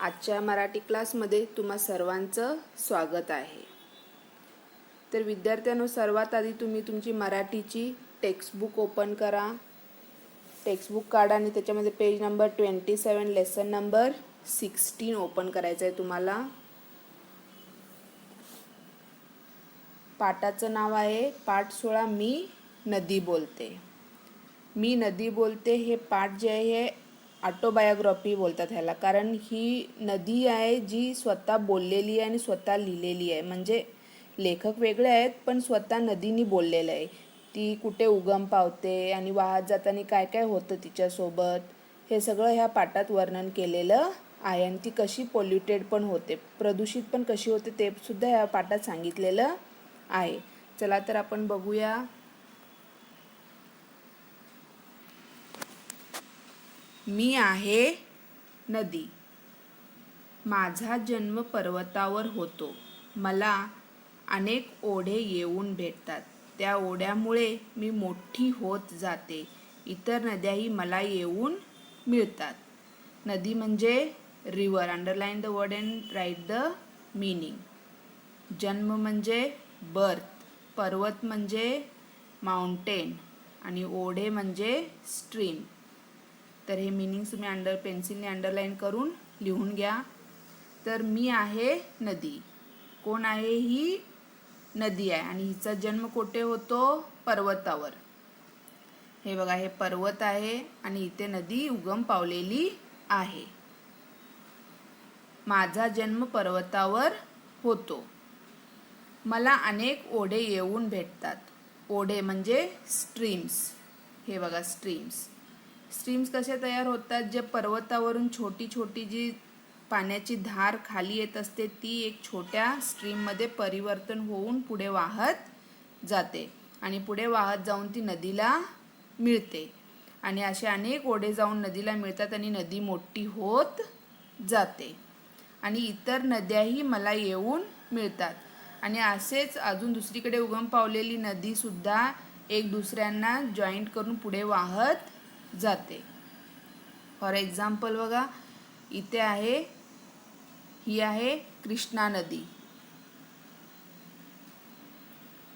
आजच्या मराठी क्लासमध्ये तुम्हा सर्वांचं स्वागत आहे. तर विद्यार्थ्यांनो, सर्वात आधी तुम्ही तुमची मराठीची टेक्स्टबुक ओपन करा. टेक्स्टबुक काढा आणि त्याच्यामध्ये page number 27 lesson number 16 open करायचं आहे तुम्हाला. पाठाचं नाव आहे पाठ 16 मी नदी बोलते. मी नदी बोलते हे पाठ जे आहे हे ऑटोबायोग्राफी बोलतात ह्याला, कारण ही नदी आहे जी स्वतः बोललेली आहे आणि स्वतः लिहिलेली आहे. म्हणजे लेखक वेगळे आहेत पण स्वतः नदीनी बोललेलं आहे. ती कुठे उगम पावते आणि वाहत जाताना काय काय होतं तिच्यासोबत, हे सगळं ह्या पाठात वर्णन केलेलं आहे. आणि ती कशी पोल्युटेड पण होते, प्रदूषित पण कशी होते ते सुद्धा ह्या पाठात सांगितलेलं आहे. चला तर आपण बघूया. मी आहे नदी. माझा जन्म पर्वतावर होतो. मला अनेक ओढे येऊन भेटतात. त्या ओढ्यामुळे मी मोठी होत जाते. इतर नद्याही मला येऊन मिळतात. नदी म्हणजे river. Underline the word and write the meaning. जन्म म्हणजे बर्थ. पर्वत म्हणजे माउंटेन आणि ओढे म्हणजे स्ट्रीम. तर हे मीनिंग तुम्ही पेन्सिलने अंडरलाईन करून लिहून घ्या. तर मी आहे नदी. कोण आहे? ही नदी आहे आणि हिचा जन्म कुठे होतो? पर्वतावर. हे बघा, हे पर्वत आहे आणि इथे नदी उगम पावलेली आहे. माझा जन्म पर्वतावर होतो. मला अनेक ओढे येऊन भेटतात. ओढे म्हणजे स्ट्रीम्स. हे बघा, स्ट्रीम्स. स्ट्रीम्स कसे तयार होतात? जे पर्वतावरून छोटी छोटी जी पाण्याची धार खाली येत असते ती एक छोट्या स्ट्रीममध्ये परिवर्तन होऊन पुढे वाहत जाते आणि पुढे वाहत जाऊन ती नदीला मिळते. आणि असे अनेक ओढे जाऊन नदीला मिळतात आणि नदी मोठी होत जाते. आणि इतर नद्याही मला येऊन मिळतात. आणि असेच अजून दुसरीकडे उगम पावलेली नदीसुद्धा एक दुसऱ्यांना जॉईंट करून पुढे वाहत जाते. फॉर एक्झाम्पल बघा, इथे आहे, ही आहे कृष्णा नदी.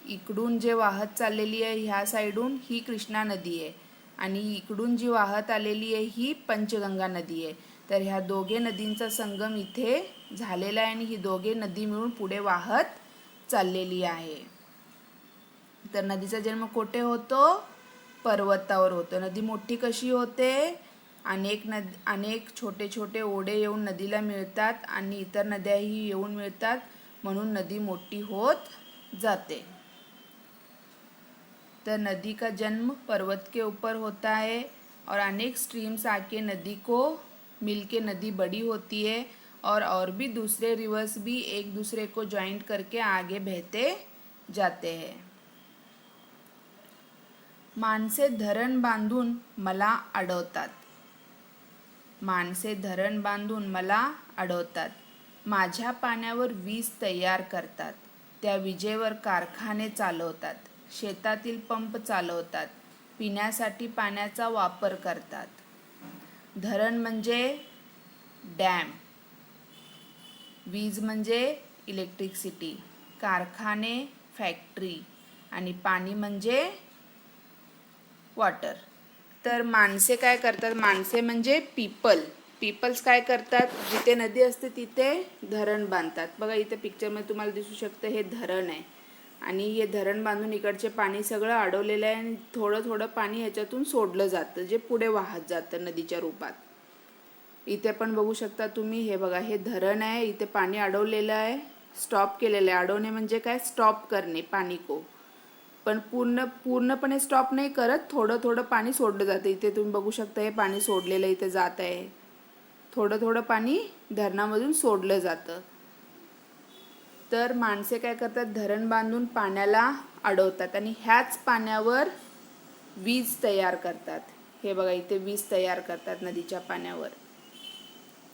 इकडून जे वाहत चाललेली आहे ह्या साईडून ही कृष्णा नदी आहे आणि इकडून जी वाहत आलेली आहे ही पंचगंगा नदी आहे. तर ह्या दोघे नदींचा संगम इथे झालेला आहे आणि ही दोघे नदी मिळून पुढे वाहत चाललेली आहे. तर नदीचा जन्म कुठे होतो? पर्वतावर होतो. नदी मोठी कशी होते? अनेक छोटे छोटे ओढे येऊन नदीला मिळतात आणि इतर नद्याही येऊन मिळतात, म्हणून नदी मोठी होत जाते. तर नदी का जन्म पर्वत के ऊपर होता है और अनेक स्ट्रीम्स आके नदी को मिलके नदी बड़ी होती है और भी दूसरे रिवर्स भी एक दूसरे को ज्वाइंट करके आगे बहते जाते हैं. माणसे धरण बांधून मला अडवतात. माणसे धरण बांधून मला अडवतात. माझ्या पाण्यावर वीज तयार करतात. त्या विजेवर कारखाने चालवतात. शेतातील पंप चालवतात. पिण्यासाठी पाण्याचा वापर करतात. धरण म्हणजे डॅम. वीज म्हणजे इलेक्ट्रिसिटी. कारखाने फॅक्टरी आणि पाणी म्हणजे वॉटर. तर माणसे काय करतात? माणसे म्हणजे पीपल्स काय करतात? जिथे नदी असते तिथे धरण बांधतात. बघा, इथे पिक्चरमध्ये तुम्हाला दिसू शकतं हे धरण आहे आणि हे धरण बांधून इकडचे पाणी सगळं अडवलेलं आहे आणि थोडं थोडं पाणी ह्याच्यातून सोडलं जातं जे पुढे वाहत जातं नदीच्या रूपात. इथे पण बघू शकता तुम्ही. हे बघा, हे धरण आहे. इथे पाणी अडवलेलं आहे, स्टॉप केलेलं आहे. अडवणे म्हणजे काय? स्टॉप करणे पाणी को. पण पूर्णपणे स्टॉप नाही करत, थोडं थोडं पाणी सोडलं जातं. इथे तुम्ही बघू शकता हे पाणी सोडलेलं इथे जात आहे. थोडं थोडं पाणी धरणामधून सोडलं जातं. तर माणसे काय करतात? धरण बांधून पाण्याला अडवतात आणि ह्याच पाण्यावर वीज तयार करतात. हे बघा, इथे वीज तयार करतात नदीच्या पाण्यावर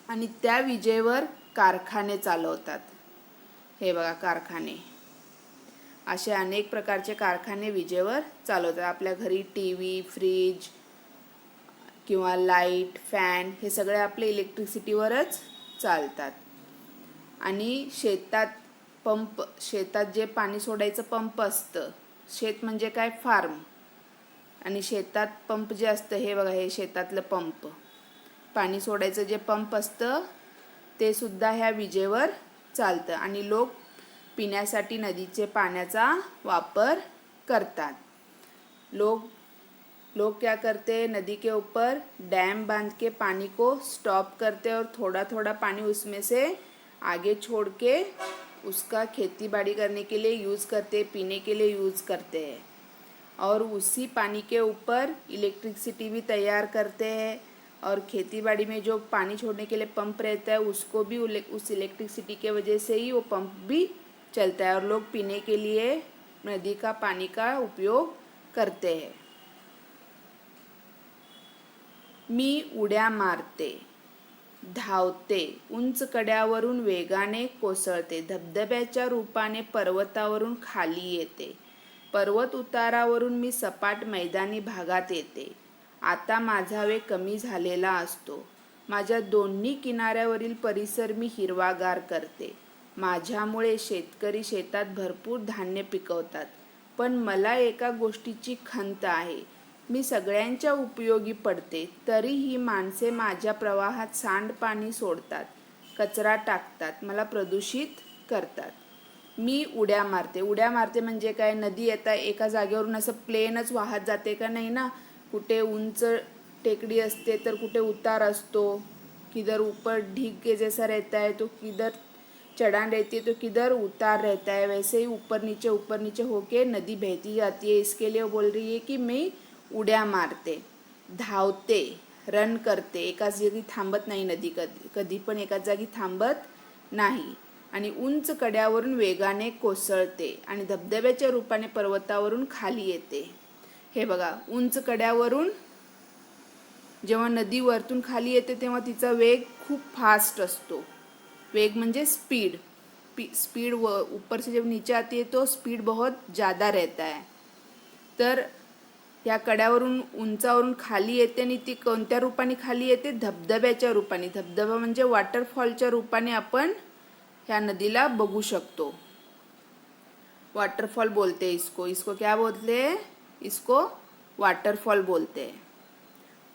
आणि त्या विजेवर कारखाने चालवतात. हे बघा, कारखाने. असे अनेक प्रकारचे कारखाने विजेवर चालवतात. आपल्या घरी टीव्ही, फ्रीज किंवा लाईट, फॅन हे सगळे आपले इलेक्ट्रिसिटीवरच चालतात. आणि शेतात जे पाणी सोडायचं पंप असतं, शेत म्हणजे काय, फार्म, आणि शेतात पंप जे असतं, हे बघा, हे शेतातलं पंप, पाणी सोडायचं जे पंप असतं ते सुद्धा ह्या विजेवर चालतं. आणि लोक पिण्यासाठी नदीचे पाण्याचा वापर करतात. लोग लोग क्या करते हैं, नदी के ऊपर डैम बांध के पानी को स्टॉप करते हैं और थोड़ा थोड़ा पानी उसमें से आगे छोड़ के उसका खेती बाड़ी करने के लिए यूज़ करते, पीने के लिए यूज़ करते हैं। और उसी पानी के ऊपर इलेक्ट्रिसिटी भी तैयार करते हैं। और खेती बाड़ी में जो पानी छोड़ने के लिए पंप रहता है उसको भी उस इलेक्ट्रिसिटी के वजह से ही वो पंप भी चलता है और लोग पीने के लिए नदी का पानी का उपयोग करते हैं। मी उड्या मारते, धावते, उंच कड्यावरून वेगाने कोसळते, धबधब्याच्या रूपाने पर्वतावरून खाली येते, पर्वत उतारावरून मी सपाट मैदानी भागात येते, आता माझा वेग कमी झालेला असतो, माझ्या दोन्ही किनाऱ्यावरील परिसर मी हिरवागार करते, माझ्यामुळे शेतकरी शेतात भरपूर धान्य पिकवतात, पण मला एका गोष्टीची खंत आहे, मी सगळ्यांच्या उपयोगी पडते, तरीही माणसे माझ्या प्रवाहात सांडपाणी सोडतात, कचरा टाकतात, मला प्रदूषित करतात. मी उड्या मारते. उड्या मारते म्हणजे काय, नदी येता एका जागेवरून असं प्लेनच वाहत जाते का नाही ना, कुठे उंच टेकडी असते तर कुठे उतार असतो, किधर ऊपर ढीग के जैसा रहता है तो किधर चढ़ान रहती है तो किधर उतार रहता है, वैसे ही ऊपर नीचे होके नदी बहती जाती है। इसके लिए वो बोल रही है कि मैं उड्या मारते, धावते, रन करते, एकाच जागी थांबत नाही नदी, कधी पण एकाच जागी थांबत नाही, आणि उंच कड्यावरून वेगाने कोसळते आणि धबधब्याच्या रूपाने पर्वतावरून खाली येते। हे बघा, उंच कड्यावरून जेव्हा नदी वरतून खाली येते तेव्हा तिचा वेग खूप फास्ट असतो, वेग म्हणजे स्पीड, स्पीड ऊपर से जब नीचे आती है तो स्पीड बहुत ज़्यादा रहता है। तर या कड्यावरून उंचावरून खाली येते आणि ती कोणत्या रूपाने खाली येते, धबधब्याच्या रूपाने, धबधबा म्हणजे वॉटरफॉलच्या रूपाने आपण ह्या नदीला बघू शकतो, वाटरफॉल बोलते हैं इसको, इसको क्या बोलते हैं, इसको वाटरफॉल बोलते हैं।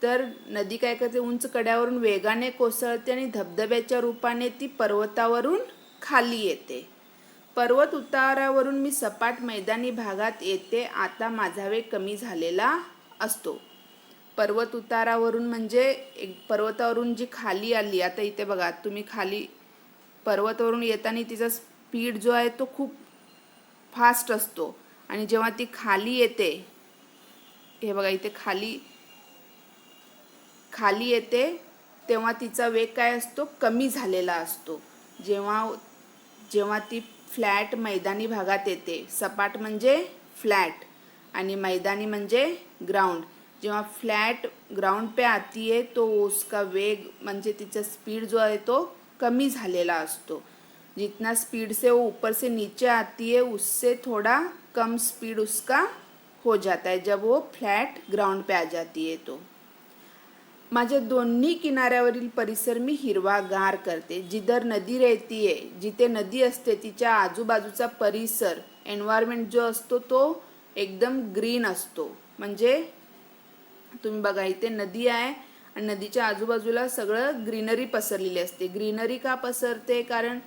तर नदी काय करते, उंच कड्यावरून वेगाने कोसळते आणि धबधब्याच्या रूपाने ती पर्वतावरून खाली येते, पर्वत उतारावरून मी सपाट मैदानी भागात येते, आता माझा वेग कमी झालेला असतो। पर्वत उतारावरून म्हणजे एक पर्वतावरून जी खाली आली, आता इथे बघा तुम्ही, खाली पर्वतावरून येताना तिचा स्पीड जो आहे तो खूप फास्ट असतो, आणि जेव्हा ती खाली येते, हे बघा इथे खाली येते तेव्हा तिचा वेग काय असतो, कमी झालेला असतो। जेव्हा ती फ्लॅट मैदानी भागात येते, सपाट म्हणजे फ्लॅट आणि मैदानी म्हणजे ग्राउंड, जेव्हा फ्लॅट ग्राउंड पे आती है तो उसका वेग म्हणजे तिचा स्पीड जो आहे तो कमी झालेला असतो। जितना स्पीड से वो ऊपर से नीचे आती है उससे थोड़ा कम स्पीड उसका हो जाता है जब वो फ्लॅट ग्राउंड पे आ जाती है तो। माझ्या दोन्ही किनाऱ्यावरील परिसर मी हिरवागार करते, जिधर नदी रहती आहे, जिथे नदी असते तिच्या आजूबाजूचा परिसर, एन्व्हायरमेंट जो असतो तो एकदम ग्रीन असतो, म्हणजे तुम्ही बघा इथे नदी आहे आणि नदीच्या आजूबाजूला सगळं ग्रीनरी पसरलेली असते। ग्रीनरी का पसरते, कारण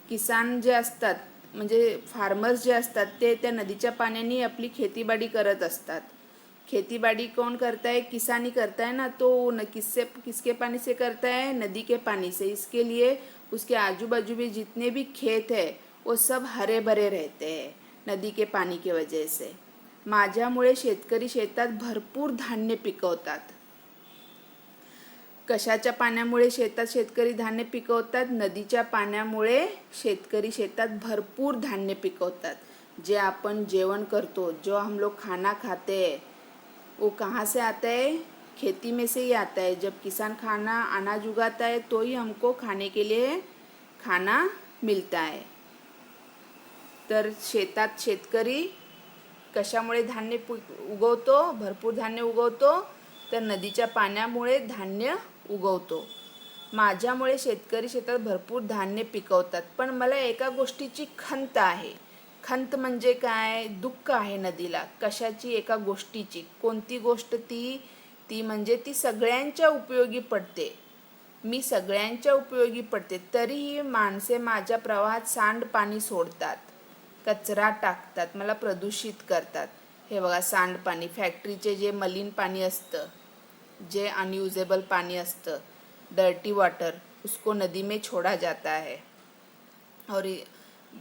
किसान जे असतात म्हणजे फार्मर्स जे असतात ते त्या नदीच्या पाण्याने आपली खेतीबाडी करत असतात। खेतीबाड़ी कौन करता है, किसानी करता है ना, तो किसके पानी से करता है, नदी के पानी से। इसके लिए उसके आजू बाजू में जितने भी खेत है वो सब हरे भरे रहते हैं नदी के पानी के वजह से। माझ्यामुळे शेतकरी शेतात भरपूर धान्य पिकवतात। कशाच्या पाण्यामुळे शेतात शेतकरी धान्य पिकवतात, नदीच्या पाण्यामुळे शेतकरी शेतात भरपूर धान्य पिकवतात। जे आपण जेवण करतो, जो हम लोग खाना खाते हैं, वो कहाँ से आता है, खेती में से ही आता है। जब किसान अनाज उगाता है तो ही हमको खाने के लिए खाना मिलता है। तर शेतात शेतकरी कशामुळे धान्य उगवतो, भरपूर धान्य उगवतो, तर नदीच्या पाण्यामुळे धान्य उगवतो। माझ्यामुळे शेतकरी शेतात भरपूर धान्य पिकवतात, पण मला एका गोष्टीची खंत आहे. खंत म्हणजे काय? दुःख आहे नदीला. कशाची? एका गोष्टीची. कोणती गोष्ट ती? ती म्हणजे ती सगळ्यांच्या उपयोगी पडते. मी सगळ्यांच्या उपयोगी पडते, तरीही माणसे माझ्या प्रवाहात सांडपाणी सोडतात, कचरा टाकतात, मला प्रदूषित करतात. हे बघा, सांडपाणी, फॅक्टरीचे जे मलिन पाणी असतं, जे अनयूजेबल पानी असतं, डर्टी वाटर, उसको नदी में छोड़ा जाता है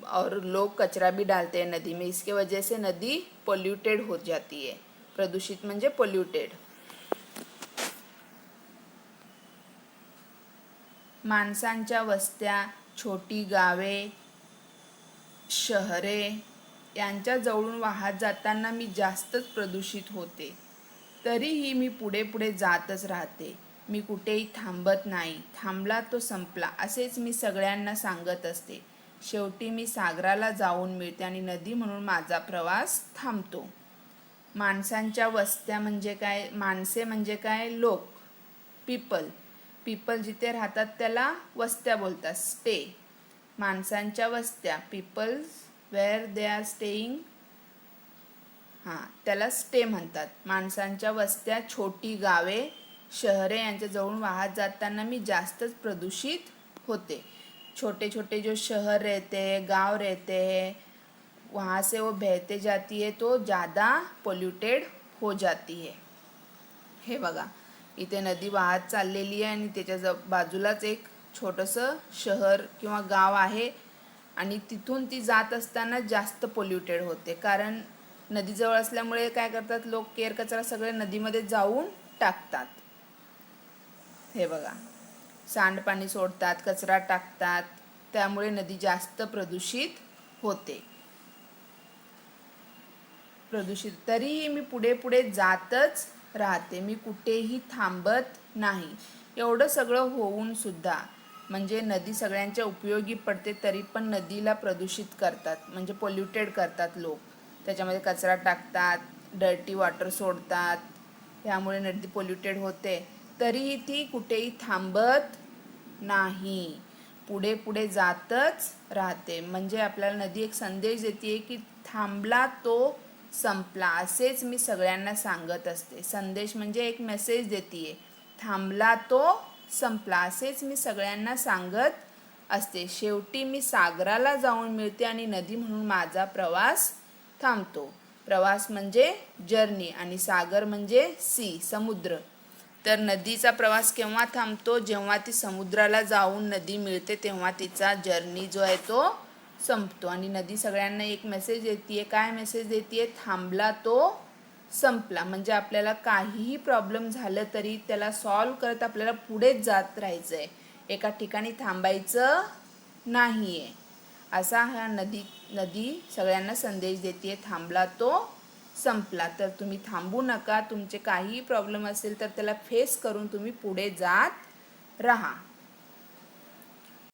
और लोग कचरा भी डालते हैं नदी में. इसके वजह से नदी पोल्यूटेड हो जाती है. प्रदूषित म्हणजे पोल्यूटेड. माणसांच्या वस्त्या, छोटी गावे, शहरे यांच्या जवळून वाहत जाताना मी जास्तच प्रदूषित होते. तरीही मी पुढे पुढे जातच राहते. मी कुठेही थांबत नाही. थांबला तो संपला, असेच मी सगळ्यांना सांगत असते. शेवटी मी सागराला जाऊन मिळते आणि नदी म्हणून माझा प्रवास थांबतो. माणसांच्या वस्त्या म्हणजे काय? माणसे म्हणजे काय? लोक, पीपल. पीपल जिथे राहतात त्याला वस्त्या बोलतात, स्टे. माणसांच्या वस्त्या, peoples where they are staying, त्याला स्टे म्हणतात. माणसांच्या वस्त्या, छोटी गावे, शहरे यांच्या जवळून वाहत जाताना मी जास्तच प्रदूषित होते. छोटे छोटे जो शहर रहते हैं, गांव रहते हैं, वहाँ से वो बहते जाती है तो ज़्यादा पोल्यूटेड हो जाती है. हे बघा, इथे नदी वाहत चाललेली आहे आणि त्याच्या बाजूलाच एक छोटंसं शहर किंवा गाव आहे आणि तिथून ती जात असताना जास्त पोल्यूटेड होते. कारण नदीजवळ असल्यामुळे काय करतात लोक? केर कचरा सगळे नदीमध्ये जाऊन टाकतात. हे बघा, सांडपाणी सोडतात, कचरा टाकतात, त्यामुळे नदी जास्त प्रदूषित होते. तरीही मी पुढे पुढे जातच राहते. मी कुठेही थांबत नाही. एवढं सगळं होऊन सुद्धा, म्हणजे नदी सगळ्यांच्या उपयोगी पडते, तरी पण नदीला प्रदूषित करतात, म्हणजे पोल्यूटेड करतात लोक. त्याच्यामध्ये कचरा टाकतात, डर्टी वॉटर सोडतात, त्यामुळे नदी पोल्यूटेड होते. तरीही ती कुठेही थांबत नाही, पुढे पुढे जातच राहते. म्हणजे आपल्याला नदी एक संदेश देते की थांबला तो संपला, असेच मी सगळ्यांना सांगत असते. संदेश म्हणजे एक मेसेज देते, थांबला तो संपला, असेच मी सगळ्यांना सांगत असते. शेवटी मी सागराला जाऊन मिळते आणि नदी म्हणून माझा प्रवास थांबतो. प्रवास म्हणजे जर्नी आणि सागर म्हणजे सी, समुद्र. तर नदीचा प्रवास केव्हा थांबतो? जेव्हा ती समुद्राला जाऊन नदी मिळते, तेव्हा तिचा जर्नी जो आहे तो संपतो. आणि नदी सगळ्यांना एक मेसेज देते. काय मेसेज देते? थांबला तो संपला. म्हणजे आपल्याला काहीही प्रॉब्लेम झालं तरी त्याला सॉल्व करत आपल्याला पुढेच जात राहायचं आहे, एका ठिकाणी थांबायचं नाही आहे. असा हा नदी सगळ्यांना संदेश देते, थांबला तो संपला. तर तुम्ही थांबू नका. तुमचे काहीही प्रॉब्लेम असेल तर त्याला फेस करून तुम्ही पुढे जात राहा.